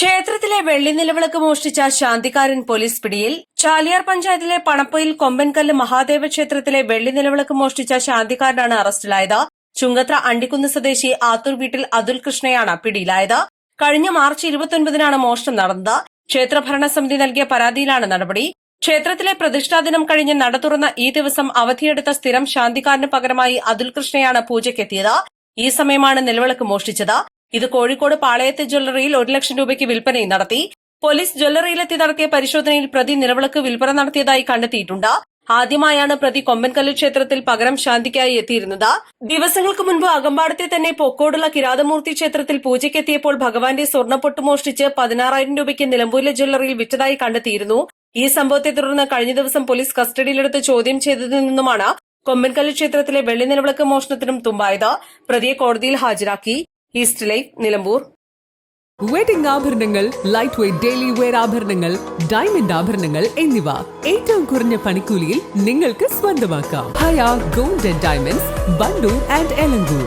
ക്ഷേത്രത്തിലെ വെള്ളി നിലവിളക്ക് മോഷ്ടിച്ച ശാന്തിക്കാരൻ പോലീസ് പിടിയിൽ. ചാലിയാർ പഞ്ചായത്തിലെ പണപ്പയിൽ കൊമ്പൻകല്ല് മഹാദേവ ക്ഷേത്രത്തിലെ വെള്ളി നിലവിളക്ക് മോഷ്ടിച്ച ശാന്തിക്കാരനാണ് അറസ്റ്റിലായത്. ചുങ്കത്ര അണ്ടിക്കുന്ന് സ്വദേശി ആത്തൂർ വീട്ടിൽ അതുൽ കൃഷ്ണയാണ് പിടിയിലായത്. കഴിഞ്ഞ മാർച്ച് 29-നാണ് മോഷണം നടന്നത്. ക്ഷേത്ര ഭരണസമിതി നൽകിയ പരാതിയിലാണ് നടപടി. ക്ഷേത്രത്തിലെ പ്രതിഷ്ഠാദിനം കഴിഞ്ഞ് നട തുറന്ന ഈ ദിവസം അവധിയെടുത്ത സ്ഥിരം ശാന്തിക്കാരന് പകരമായി അതുൽ കൃഷ്ണയാണ് പൂജയ്ക്കെത്തിയത്. ഈ സമയമാണ് നിലവിളക്ക് മോഷ്ടിച്ചത്. ഇത് കോഴിക്കോട് പാളയത്തെ ജ്വല്ലറിയിൽ 1 ലക്ഷം രൂപയ്ക്ക് വിൽപ്പനയും നടത്തി. പോലീസ് ജ്വല്ലറിയിലെത്തി നടത്തിയ പരിശോധനയിൽ പ്രതി നിലവിളക്ക് വിൽപ്പന നടത്തിയതായി കണ്ടെത്തിയിട്ടുണ്ട്. ആദ്യമായാണ് പ്രതി കൊമ്പൻകല്ല് ക്ഷേത്രത്തിൽ പകരം ശാന്തിക്കായി എത്തിയിരുന്നത്. ദിവസങ്ങൾക്ക് മുൻപ് അകമ്പാടത്തെ തന്നെ പൊക്കോടുള്ള കിരാതമൂർത്തി ക്ഷേത്രത്തിൽ പൂജയ്ക്കെത്തിയപ്പോൾ ഭഗവാന്റെ സ്വർണ്ണപ്പൊട്ട് മോഷ്ടിച്ച് 16,000 രൂപയ്ക്ക് നിലമ്പൂരിലെ ജ്വല്ലറിയിൽ വിറ്റതായി കണ്ടെത്തിയിരുന്നു. ഈ സംഭവത്തെ തുടർന്ന് കഴിഞ്ഞ ദിവസം പോലീസ് കസ്റ്റഡിയിലെടുത്ത് ചോദ്യം ചെയ്തതിൽ നിന്നുമാണ് കൊമ്പൻകല്ല് ക്ഷേത്രത്തിലെ വെള്ളി നിലവിളക്ക് മോഷണത്തിനും തുമ്പായത്. പ്രതിയെ കോടതിയിൽ ഹാജരാക്കി. East live, Nilambur. വെഡിംഗ് ആഭരണങ്ങൾ, ലൈറ്റ് വെയ്റ്റ് ഡെയിലി വെയർ ആഭരണങ്ങൾ, ഡയമണ്ട് ആഭരണങ്ങൾ എന്നിവ ഏറ്റവും കുറഞ്ഞ പണിക്കൂലിയിൽ നിങ്ങൾക്ക് സ്വന്തമാക്കാം. Haya gold and diamonds, Bantoor and Elankur.